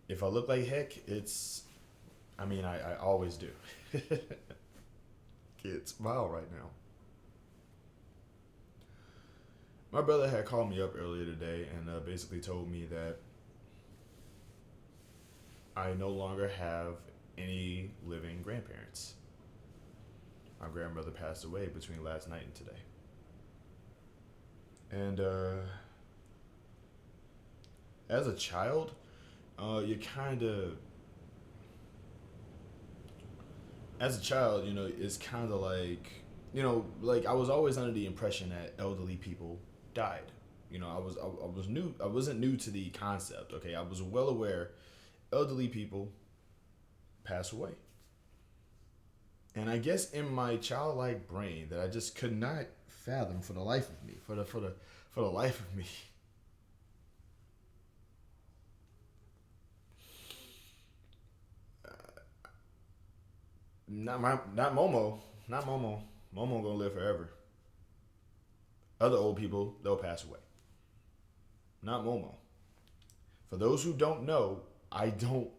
If I look like heck, I mean, I always do. Kid, smile right now. My brother had called me up earlier today and basically told me that I no longer have any living grandparents. My grandmother passed away between last night and today. And as a child, you kind of, as a child, it's kind of like, like I was always under the impression that elderly people died. I was new. I wasn't new to the concept. Okay, I was well aware elderly people pass away. And I guess in my childlike brain that I just could not fathom for the life of me, for the life of me. Not Momo, not Momo. Momo gonna live forever. Other old people they'll pass away. Not Momo. For those who don't know, I don't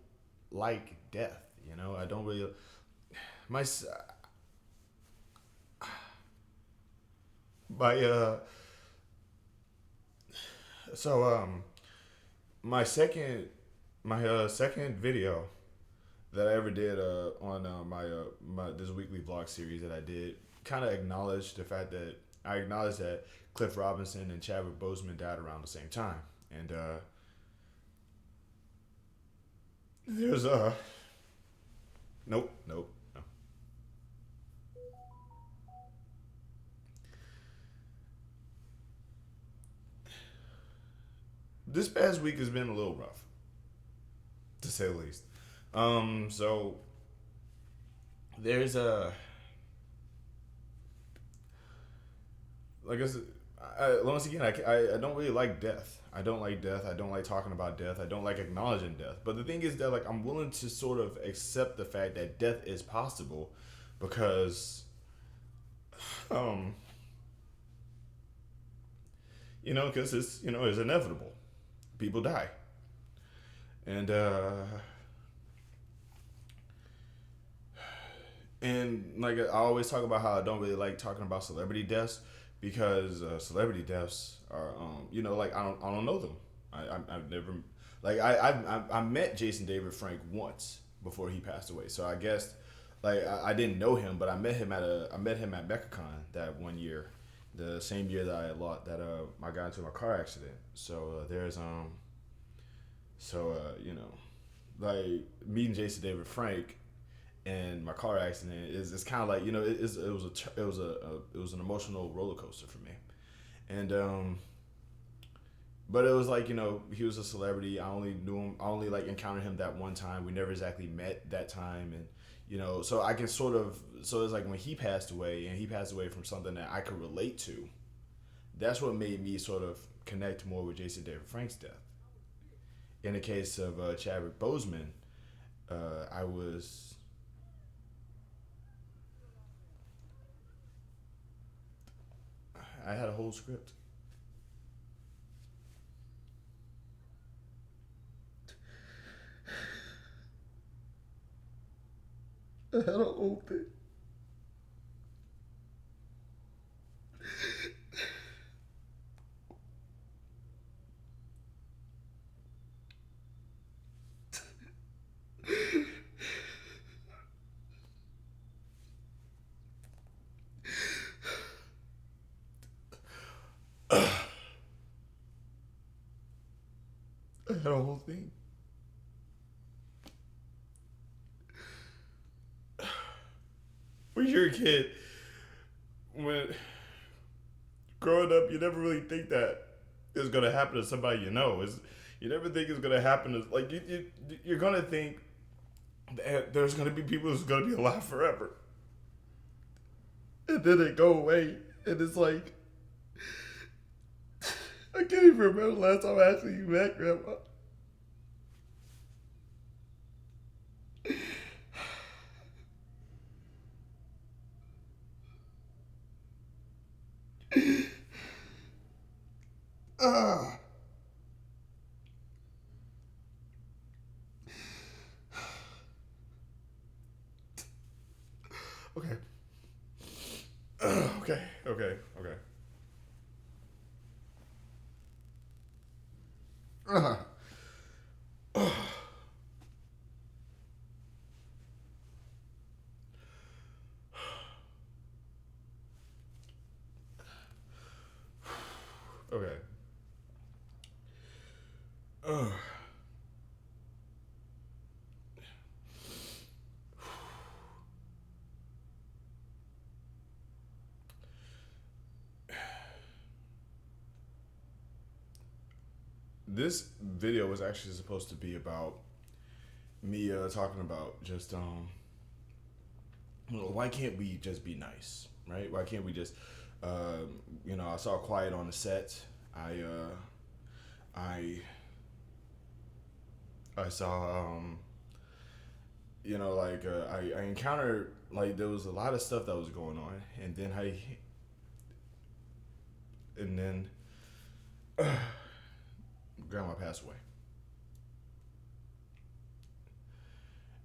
like death. I don't really my my so my second video that I ever did on my this weekly vlog series that I did kind of acknowledged the fact that I acknowledged that Cliff Robinson and Chadwick Boseman died around the same time, and there's nope, nope, no. This past week has been a little rough, to say the least. So there's a like I said, once again, I don't really like death. I don't like death. I don't like talking about death. I don't like acknowledging death. But the thing is that like I'm willing to sort of accept the fact that death is possible because um because it's it's inevitable. People die. And like I always talk about how I don't really like talking about celebrity deaths because celebrity deaths are like I don't know them. I've never like I met Jason David Frank once before he passed away. So I guess like I didn't know him, but I met him at MechaCon that one year, the same year that I got into a car accident. So there's like meeting Jason David Frank and my car accident is it's kind of like it was an emotional roller coaster for me, and but it was like he was a celebrity. I only knew him. I only like encountered him that one time. We never exactly met that time, and so I can sort of so it's like when he passed away and he passed away from something that I could relate to. That's what made me sort of connect more with Jason David Frank's death. In the case of Chadwick Boseman, I was I had a whole script. I had a whole thing. I had a whole thing. When you're a kid, when growing up, you never really think that it's gonna happen to somebody you know. You never think it's gonna happen to like you're gonna think that there's gonna be people who's gonna be alive forever, and then they go away, and it's like I can't even remember the last time I actually met grandma. Ah, Okay. Okay. Okay. Okay. Uh-huh. Okay. Uh, this video was actually supposed to be about me talking about just why can't we just be nice, right? Why can't we just I saw Quiet on the set. I I I saw I encountered like there was a lot of stuff that was going on, and then grandma passed away,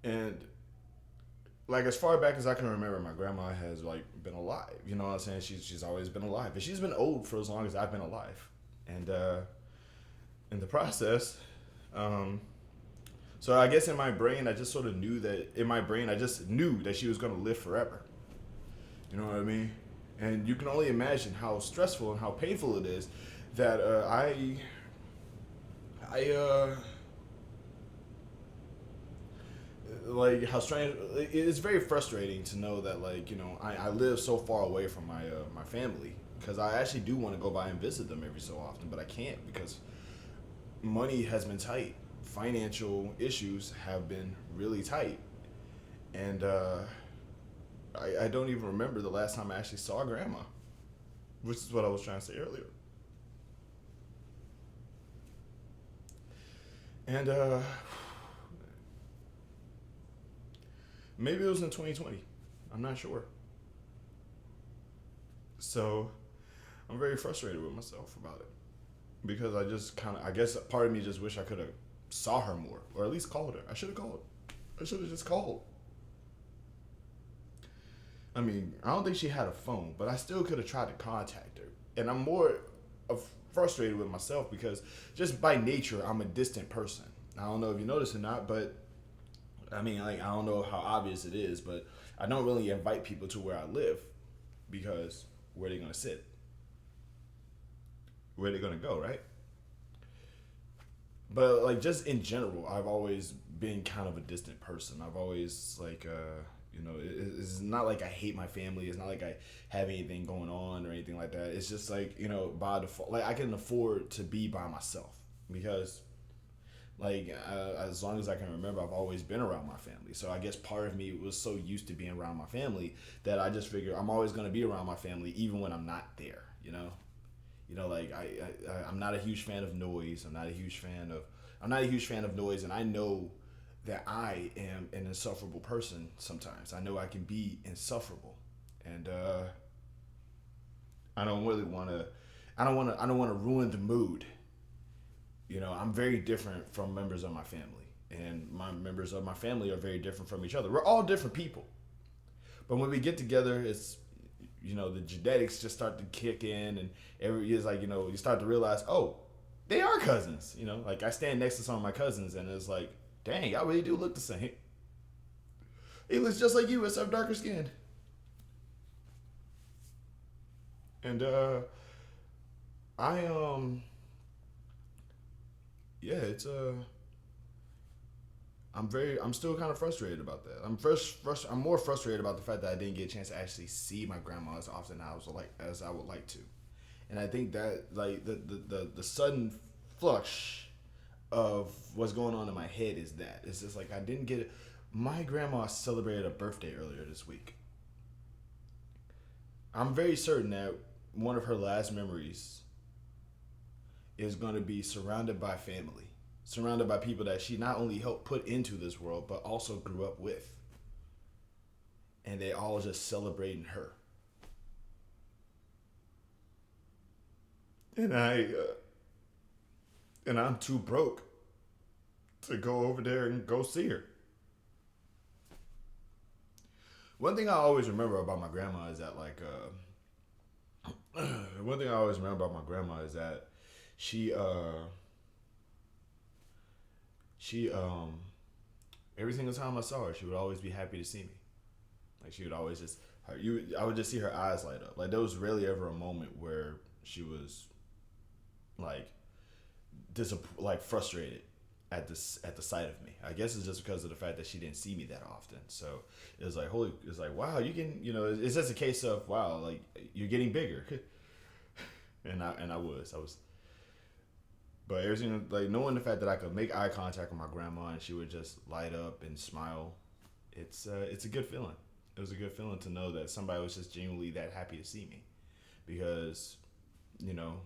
and like as far back as I can remember, my grandma has like been alive. You know what I'm saying? She's always been alive, and she's been old for as long as I've been alive, and in the process, um, so I guess in my brain, I just sort of knew that in my brain, I just knew that she was going to live forever. You know what I mean? And you can only imagine how stressful and how painful it is that I like how strange. It's very frustrating to know that I live so far away from my family because I actually do want to go by and visit them every so often, but I can't because money has been tight. Financial issues have been really tight, and I don't even remember the last time I actually saw grandma, which is what I was trying to say earlier. And maybe it was in 2020. I'm not sure. So I'm very frustrated with myself about it because I just kind of, I guess part of me just wish I could have saw her more or at least called her. I should have called. I should have just called. I mean, I don't think she had a phone, but I still could have tried to contact her. And I'm more of frustrated with myself because just by nature, I'm a distant person. I don't know if you notice or not, but I mean, like, I don't know how obvious it is, but I don't really invite people to where I live because where are they gonna sit? Where are they gonna go, right? But like just in general, I've always been kind of a distant person. I've always it's not like I hate my family. It's not like I have anything going on or anything like that. It's just like by default, like I can afford to be by myself because as long as I can remember, I've always been around my family. So I guess part of me was so used to being around my family that I just figure I'm always going to be around my family even when I'm not there. Like I'm not a huge fan of noise. I'm not a huge fan of noise, and I know that I am an insufferable person. Sometimes I know I can be insufferable, and I don't really want to. I don't want to ruin the mood. I'm very different from members of my family, and my members of my family are very different from each other. We're all different people, but when we get together, it's the genetics just start to kick in, and every year's like you start to realize, oh, they are cousins. Like I stand next to some of my cousins, and it's like, dang, y'all really do look the same. He looks just like you, except darker skinned. And I yeah, it's I'm still kind of frustrated about that. I'm more frustrated about the fact that I didn't get a chance to actually see my grandma as often as I would like to. And I think that like the sudden flush of what's going on in my head is that it's just like I didn't get it. My grandma celebrated a birthday earlier this week. I'm very certain that one of her last memories is going to be surrounded by family, surrounded by people that she not only helped put into this world, but also grew up with. And they all just celebrating her. And I'm too broke to go over there and go see her. One thing I always remember about my grandma is that one thing I always remember about my grandma is that she she every single time I saw her, she would always be happy to see me. Like she would always just I would just see her eyes light up. Like there was rarely ever a moment where she was like like frustrated at the sight of me. I guess it's just because of the fact that she didn't see me that often. So it was like holy, it's like wow, you can it's just a case of wow, like you're getting bigger, and I was, but everything like knowing the fact that I could make eye contact with my grandma and she would just light up and smile, it's a good feeling. It was a good feeling to know that somebody was just genuinely that happy to see me because you know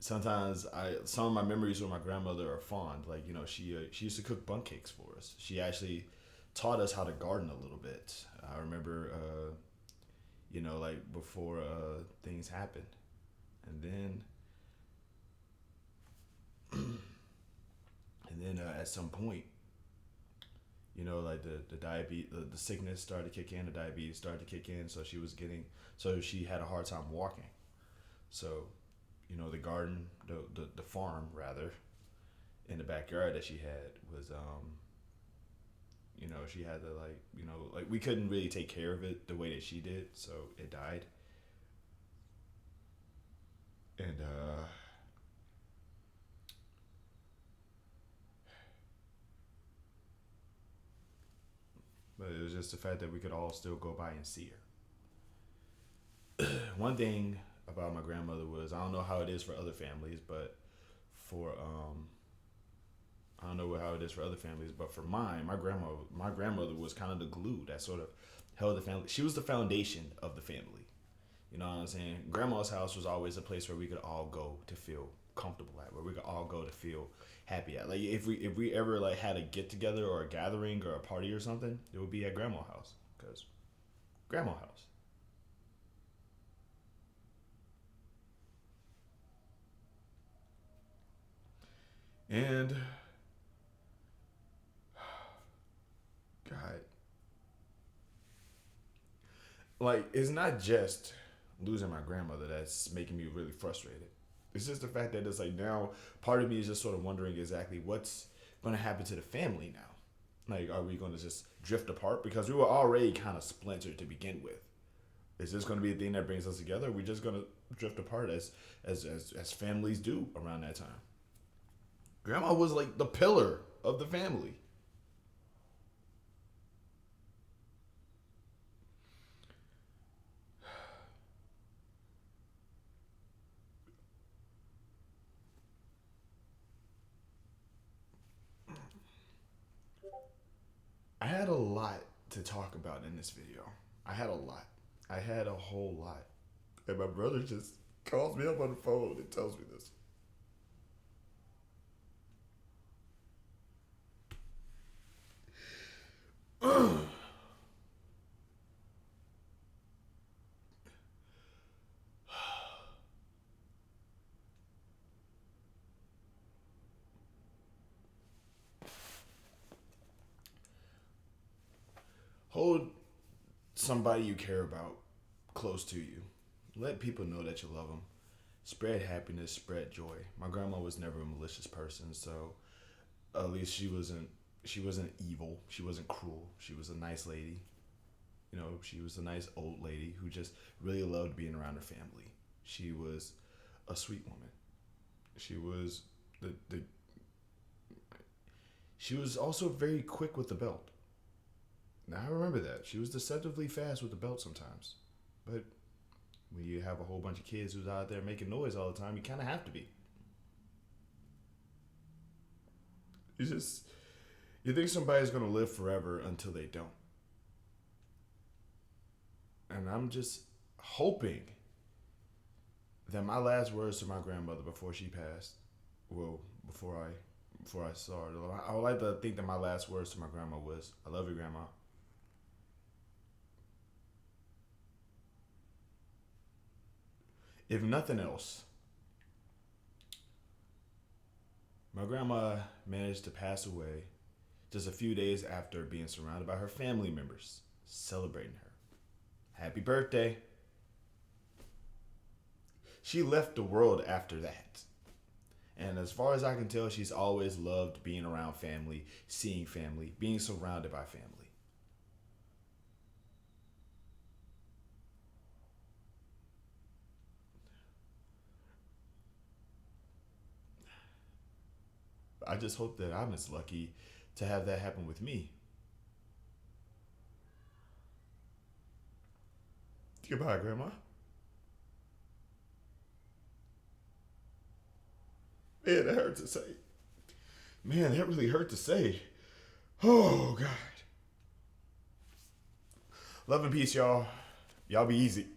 sometimes I some of my memories with my grandmother are fond. Like she used to cook bundt cakes for us. She actually taught us how to garden a little bit. I remember like before things happened, and then at some point like the diabetes the sickness started to kick in, the diabetes started to kick in, so she had a hard time walking. So the garden, the farm rather, in the backyard that she had was she had to like we couldn't really take care of it the way that she did, so it died. And but it was just the fact that we could all still go by and see her. One thing about my grandmother was I don't know how it is for other families, but for I don't know how it is for other families, but for mine, my grandmother was kind of the glue that sort of held the family. She was the foundation of the family. You know what I'm saying? Grandma's house was always a place where we could all go to feel comfortable at, where we could all go to feel happy at. Like if we ever like had a get together or a gathering or a party or something, it would be at grandma's house because grandma's house. And God, like it's not just losing my grandmother that's making me really frustrated. It's just the fact that it's like now part of me is just sort of wondering exactly what's going to happen to the family now. Like, are we going to just drift apart because we were already kind of splintered to begin with? Is this going to be a thing that brings us together? Are we just going to drift apart as families do around that time? Grandma was like the pillar of the family. I had a lot to talk about in this video. I had a lot. I had a whole lot. And my brother just calls me up on the phone and tells me this. Hold somebody you care about close to you. Let people know that you love them. Spread happiness, spread joy. My grandma was never a malicious person, so at least she wasn't evil. She wasn't cruel. She was a nice lady. She was a nice old lady who just really loved being around her family. She was a sweet woman. She was the she was also very quick with the belt. Now I remember that. She was deceptively fast with the belt sometimes. But when you have a whole bunch of kids who's out there making noise all the time, you kind of have to be. You just you think somebody's gonna live forever until they don't, and I'm just hoping that my last words to my grandmother before she passed, well, before I saw her, I would like to think that my last words to my grandma was, "I love you, grandma." If nothing else, my grandma managed to pass away just a few days after being surrounded by her family members celebrating her. Happy birthday. She left the world after that. And as far as I can tell, she's always loved being around family, seeing family, being surrounded by family. I just hope that I'm as lucky to have that happen with me. Goodbye, Grandma. Man, that hurt to say. Man, that really hurt to say. Oh, God. Love and peace, y'all. Y'all be easy.